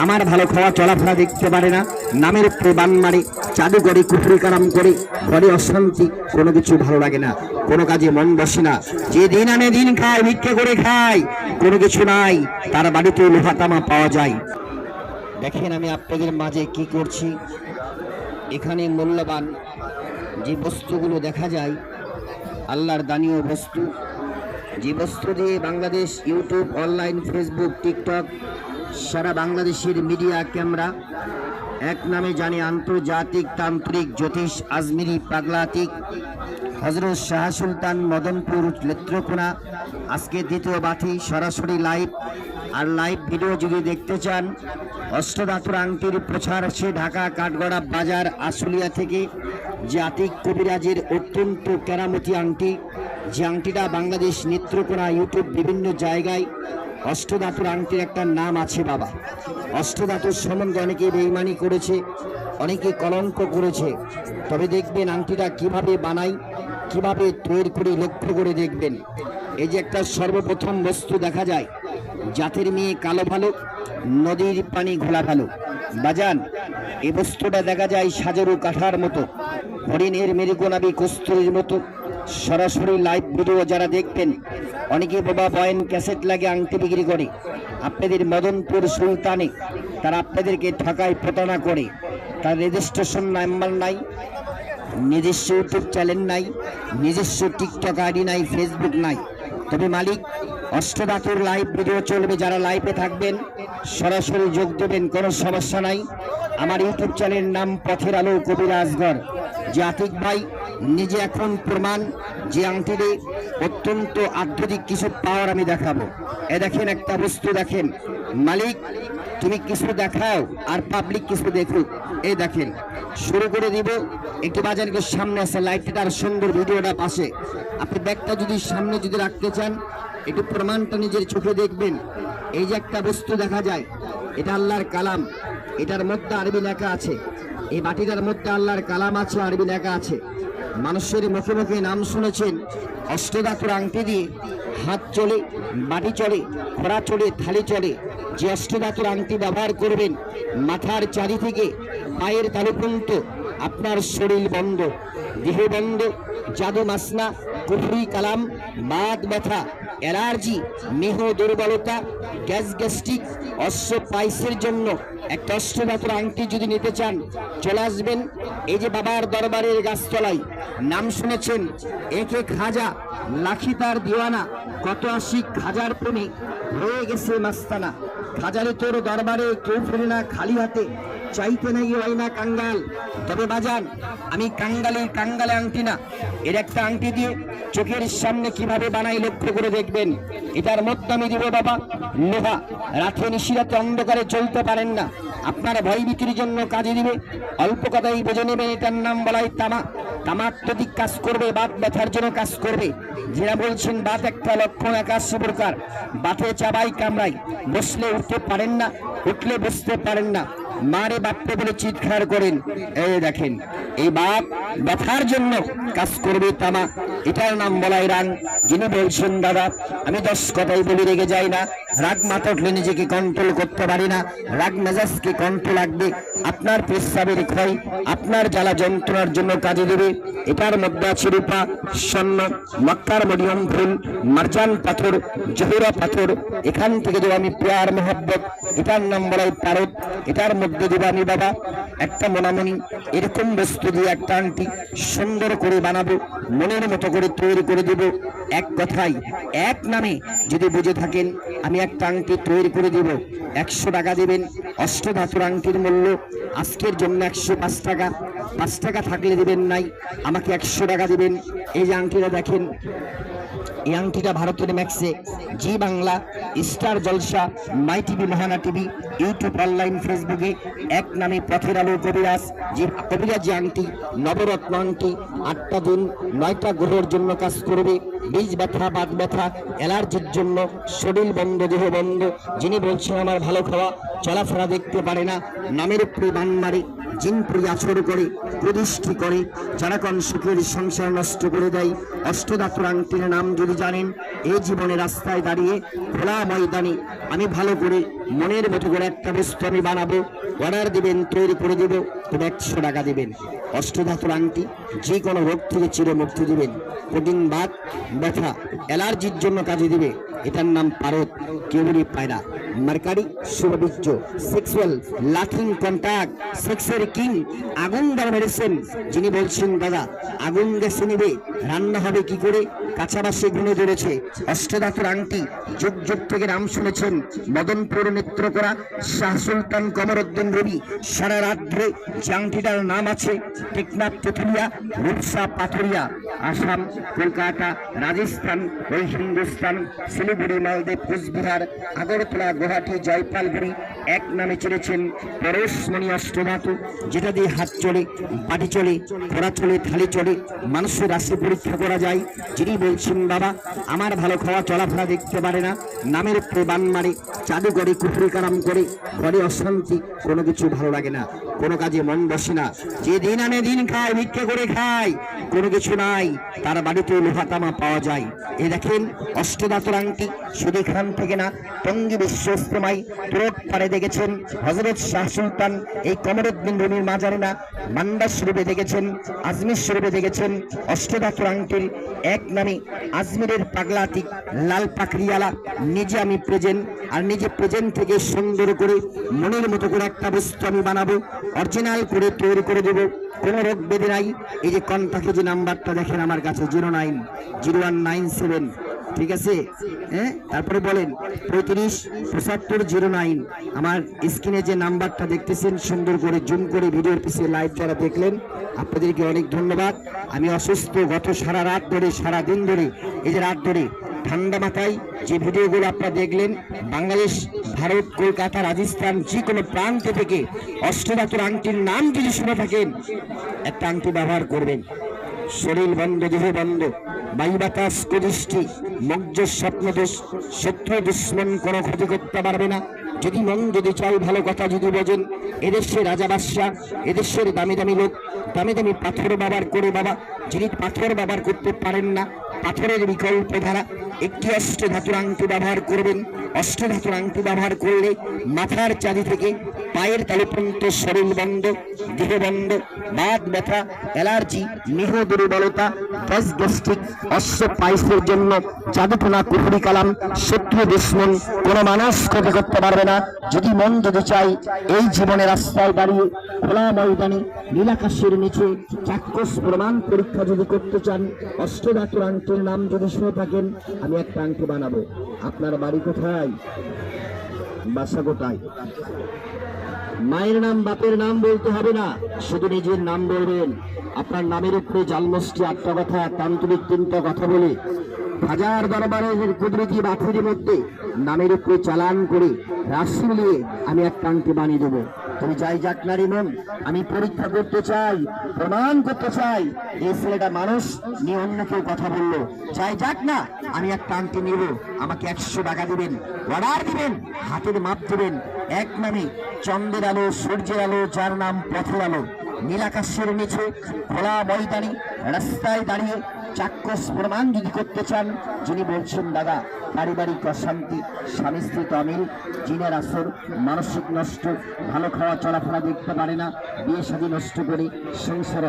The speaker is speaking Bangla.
আমার ভালো খাওয়া চলাফেরা দেখতে পারে না, নামের উপরে বান মারে, জাদু করে, কুফরি কালাম করে, ঘরে অশান্তি, কোনো কিছু ভালো লাগে না, কোনো কাজে মন বসে না। যে দিন আনে দিন খায়, ভিক্ষে করে খায়, কোনো কিছু নাই, তার বাড়িতে লোহা তামা পাওয়া যায়। দেখেন আমি আপনাদের মাঝে কি করছি। এখানে মূল্যবান যে বস্তুগুলো দেখা যায়, আল্লাহর দানীয় বস্তু, যে বস্তু দিয়ে Bangladesh YouTube, online, Facebook, TikTok, সারা বাংলাদেশের মিডিয়া ক্যামেরা এক নামে জানে আন্তর্জাতিক তান্ত্রিক জ্যোতিষ আজমিরি পাগলাতিক হজরত শাহ সুলতান মদনপুর নেত্রকোনা। আজকে দ্বিতীয় বাথি সরাসরি লাইভ। আর লাইভ ভিডিও যদি দেখতে চান, অষ্টধাতুর আংটির প্রচার সে ঢাকা কাঠগড়া বাজার আশুলিয়া থেকে যে আতিক কবিরাজের অত্যন্ত কেরামতি আংটি, যে আংটিটা বাংলাদেশ নেত্রকোনা ইউটিউব বিভিন্ন জায়গায় অষ্টধাতুর আংটির একটা নাম আছে বাবা। অষ্টধাতুর সম্বন্ধে অনেকে বেঈমানি করেছে, অনেকে কলঙ্ক করেছে। তবে দেখবেন আংটিটা কিভাবে বানাই, কিভাবে তৈরি করে লক্ষ্য করে দেখবেন। এই যে একটা সর্বপ্রথম বস্তু দেখা যায়, জাতের মেয়ে কালো ভালো, নদীর পানি ঘোলা ভালো। বাজান, এই বস্তুটা দেখা যায় সাজেরু কাঠার মতো, হরিণের মেরুগোনাবি কস্তুরীর মতো। সরাসরি লাইভ ভিডিও যারা দেখবেন, অনেকে বাবা বয়েন ক্যাসেট লাগে আংটি বিক্রি করে আপনাদের মদনপুর সুলতানে, তারা আপনাদেরকে ঠকায় প্রতারণা করে। তার রেজিস্ট্রেশন নাম্বার নাই, নিজস্ব ইউটিউব চ্যানেল নাই, নিজস্ব টিকটক আইডি নাই, ফেসবুক নাই। তবে মালিক অষ্টধাতুর লাইভ ভিডিও চলবে, যারা লাইভে থাকবেন সরাসরি যোগ দেবেন, কোনো সমস্যা নাই। আমার ইউটিউব চ্যানেলের নাম পথের আলো কবিরাজগড়। যে আতিক ভাই নিজে এখন প্রমাণ, যে আংটিতে অত্যন্ত আধ্যাত্মিক কিছু পাওয়ার আমি দেখাবো। এ দেখেন একটা বস্তু, দেখেন মালিক তুমি কিছু দেখাও আর পাবলিক কিছু দেখুক। এই দেখেন শুরু করে দিব। একটু বাজারকে সামনে আছে, লাইটটা আর সুন্দর, ভিডিওটা পাশে। আপনি ব্যাগটা যদি সামনে যদি রাখতে চান, একটু প্রমাণটা নিজের চোখে দেখবেন। এই যে একটা বস্তু দেখা যায়, এটা আল্লাহর কালাম, এটার মধ্যে আরবি লেখা আছে। এই বাটিটার মধ্যে আল্লাহর কালাম আছে, আরবি লেখা আছে। মানুষের মুখে মুখে নাম শুনেছেন, অষ্টধাতুর আংটি দিয়ে হাত চলে, বাটি চলে, খোড়া চলে, থালি চলে। যে অষ্টধাতুর আংটি ব্যবহার করবেন, মাথার চারি থেকে পায়ের তালু পর্যন্ত আপনার শরীর বন্ধ, দেহ বন্ধ, জাদু মাসনা, কুফরি কালাম, বাত ব্যথা, অ্যালার্জি, মেহ দুর্বলতা, গ্যাস্ট্রিক, অশ্ব পাইসের জন্য একটা অষ্টধাতুর আংটি যদি নিতে চান, চলে আসবেন এই যে বাবার দরবারের গাছতলায়। নাম শুনেছেন একে খাজা, লাখি তার দিওয়ানা, কত আশিক খাজার প্রেমে হয়ে গেছে মাস্তানা। খাজারে তোর দরবারে কেউ ফেরে না খালি হাতে, চাইতে নাই হয় না কাঙ্গাল। তবে বাজান, আমি কাঙ্গালে আংটি না, এর একটা আংটি দিয়ে চোখের সামনে কিভাবে বানাই লক্ষ্য করে দেখবেন। এটার মধ্যে আমি দিব বাবা লোহা। রাতে নিশিরাতে অন্ধকারে চলতে পারেন না, আপনার ভয়ভীতির জন্য কাজে দিবে। অল্প কথাই বুঝে নেবেন, এটার নাম বলাই তামা। তামাত্মতিক কাজ করবে, বাত ব্যথার জন্য কাজ করবে। যারা বলছেন বাত একটা লক্ষণ 81 প্রকার, বাতে চাবাই কামড়াই, বসলে উঠতে পারেন না, উঠলে বসতে পারেন না, মারে বাপকে বলে চিৎকার করেন। এই দেখেন, এই বাপ ব্যথার জন্য কাজ করবে তামা, এটার নাম বলাই রাং। যিনি বলছেন দাদা আমি 10 কথাই বলে রেগে যাই না, রাগ মাথা উঠলে নিজেকে কন্ট্রোল করতে পারি না, রাগ মেজাজকে কন্ট্রোল রাখবে। আপনার পেশাবের ক্ষয়, আপনার জ্বালা যন্ত্রণার জন্য কাজে দেবে। এটার মধ্যে আছে রূপা, স্বর্ণ, মক্কার মরিয়ম ফুল, মার্জান পাথর, জহুরা পাথর। এখান থেকে দেবো আমি প্যার মোহব্বত, এটার নাম বলাই পারদ। এটার মধ্যে দেবো আমি বাবা একটা মোনামণি। এরকম বস্তু দিয়ে একটা আংটি সুন্দর করে বানাবো, মনের মতো করে তৈরি করে দেব। এক কথাই, এক নামে যদি বুঝে থাকেন, আমি একটা আংটি তৈরি করে দেব। 100 টাকা দেবেন। অষ্টধাতুর আংটির মূল্য আজকের জন্য 105 টাকা। 5 টাকা থাকলে দেবেন নাই, আমাকে 100 টাকা দেবেন। এই যে আংটিটা দেখেন, এই আংটিটা ভারতের ম্যাক্সে, জি বাংলা, স্টার জলসা, মাই টিভি, মহানা টিভি, ইউটিউব, অনলাইন, ফেসবুকে এক নামে পথের আলো কবিরাজ। যে কবিরাজ যে আংটি, নবরত্ন আংটি, 8টা দিন 9টা গ্রহের জন্য কাজ করবে। বীজ ব্যথা, বাত ব্যথা, অ্যালার্জির জন্য, শরীর বন্ধ, দেহ বন্ধ। যিনি বলছেন আমার ভালো খাওয়া চলাফেরা দেখতে পারে না, নামের উপরে বান মারে, জিনপুরি আচর করে, কুদৃষ্টি করে, সারাক্ষণ সুখের সংসার নষ্ট করে দেয়। অষ্টধাতুর আংটির নাম যদি জানেন, এই জীবনে রাস্তায় দাঁড়িয়ে খোলা ময়দানে আমি ভালো করে মনের মতো করে একটা বস্তু আমি বানাবো, অর্ডার দিবেন, তৈরি করে দেব, তবে 100 টাকা দিবেন। অষ্টধাতুর আংটি যে কোনো রোগ থেকে চিরমুক্তি দিবেন, কঠিন বাত ব্যথা অ্যালার্জির জন্য কাজে দিবে। এটার নাম পারদ, কেউরি পায়রা, মার্কারি, শুভবীর্য, সেক্সুয়াল লাথিং কন্ট্যাক্ট, সেক্সের কিং, আগুন দ্বারা মেরেছেন। যিনি বলছেন দাদা আগুন গেছে নিবে, রান্না হবে কি করে, কাছাবাসে গুনে ধরেছে। অষ্টধাতুর আংটি যুগ যুগ থেকে নাম শুনেছেন। মদনপুর নেত্র করা শাহ সুলতান কমরউদ্দিন রবি সারা রাত ধরে যে আংটিটার নাম আছে টেকনাফ, তেঁতুলিয়া, রূপসা, পাথরিয়া, আসাম, কলকাতা, রাজস্থান, ওই হিন্দুস্তান, শিলিগুড়ি, মালদ্বীপ, কোচবিহার, আগরতলা, গুয়াহাটি, জয়পালগুড়ি এক নামে চলেছেন পরশমণি অষ্টধাতু, যেটা দিয়ে হাত চলে, বাটি চলে, ঘোড়া চলে, থালি চলে, মানুষের রাশি পরীক্ষা করা যায়। যিনি বলছেন বাবা আমার ভালো খাওয়া চলাফেরা দেখতে পারে না, নামের উপরে বান মারে, চাঁদু করে, কুফরি কারাম করে, ঘরে অশান্তি, কোনো কিছু ভালো লাগে না, কোনো কাজে মন বসে না, যে দিন আনে দিন খায়, ভিক্ষে করে খায়, কোনো কিছু নাই, তার বাড়িতে লোহা তামা পাওয়া যায়। এই দেখেন অষ্টধাতুর আংটি শুধু এখান থেকে না, টঙ্গী বিশ্বস্তমাই তুরট পাড়ে দেখেছেন হযরত শাহ সুলতান এই কমরউদ্দিন রুমির মাজারে না, মান্ডা শরীফে দেখেছেন, আজমির শরীফে দেখেছেন। অষ্টধাতুর আংটির এক নামে আজমিরের পাগলাতি লাল পাকড়িয়ালা নিজে আমি প্রেজেন্ট, আর নিজে প্রেজেন্ট থেকে সুন্দর করে মনের মতো করে একটা বস্তু আমি বানাবো, অরিজিনাল করে তৈরি করে দেবো, কোনো রোগ বেঁধে নাই। এই যে কন্টাক্টে যে নাম্বারটা দেখেন আমার কাছে 090197, ঠিক আছে, হ্যাঁ, তারপরে বলেন 357509। আমার স্ক্রিনে যে নাম্বারটা দেখতেছেন সুন্দর করে জুম করে ভিডিওর পিছিয়ে লাইভ যারা দেখলেন আপনাদেরকে অনেক ধন্যবাদ। আমি অসুস্থ, গত সারা রাত ধরে, সারা দিন ধরে, এই যে রাত ধরে ঠান্ডা মাথায় যে ভিডিওগুলো আপনারা দেখলেন, বাংলাদেশ, ভারত, কলকাতা, রাজস্থান, যে কোনো প্রান্ত থেকে অষ্টধাতুর আংটির নাম যদি শুনে থাকেন একটা আংটি ব্যবহার করবেন। শরীর বন্ধ, দেহ বন্ধ, বায়ু বাতাস, কুদৃষ্টি, মজ্জ, স্বপ্নদোষ, শত্রু দুশ্মন কোনো ক্ষতি করতে পারবে না। যদি মন যদি চাই, ভালো কথা যদি বোঝেন, এদেশের রাজা বাদশাহ, এদেশের দামি দামি লোক দামি দামি পাথর ব্যবহার করে বাবা, যিনি পাথর ব্যবহার করতে পারেন না, পাথরের বিকল্প ধারা একটি অষ্টধাতুর আংটি ব্যবহার করবেন। অষ্টধাতুর আংটি ব্যবহার করলে মাথার চাঁদি থেকে পায়ের তালু পর্যন্ত শরীর বন্ধ, দেহ বন্ধ, বাত ব্যথা, অ্যালার্জি, মেহ দুর্বলতা, গ্যাস্ট্রিক, অশ্ব পাইসের জন্য জাদুটোনা, কুফরি কালাম, শত্রু দুশ্মন কোনো মানুষ ক্ষতি করতে পারবে না। যদি মন যদি চাই, এই জীবনে রাস্তায় দাঁড়িয়ে খোলা ময়দানে নীলাকাশের নিচে চাক্ষুষ প্রমাণ পরীক্ষা যদি করতে চান, অষ্টধাতুর আংটির নাম যদি শুনে থাকেন, আমি একটা আংটি বানাবো। আপনার বাড়ি কোথায়, বাসা কোথায়, মায়ের নাম বাপের নাম বলতে হবে না, শুধু নিজের নাম বলবেন। আপনার নামের উপরে জালমস্তি 8টা কথা, তান্ত্রিক 3টা কথা বলে হাজার দরবারের কুদরতি বাথুরের মধ্যে নামের উপরে চালান করে রাশি মিলিয়ে আমি একটা আংটি বানিয়ে দেবো। তুমি যাই যাক নারী মন, আমি পরীক্ষা করতে চাই, প্রমাণ করতে চাই এই ছেলেটা মানুষ নিয়ে অন্য কেউ কথা বললো, যাই যাক না, আমি একটা আংটি নেব, আমাকে 100 টাকা দিবেন, অর্ডার দিবেন, হাতের মাপ দিবেন। এক নামে চন্দ্রের আলো, সূর্যের আলো, যার নাম পথের আলো, নীলাকাশের নিচে খোলা ময়দানে রাস্তায় দাঁড়িয়ে চাক্ষুষ প্রমাণ যদি করতে চান, যিনি বলছেন দাদা পারিবারিক অশান্তি, স্বামী স্ত্রী অমিল, জিনের আসর, মানসিক নষ্ট, ভালো খাওয়া চলাফেরা দেখতে পারে না, বিয়ে শাদী নষ্ট করে সংসার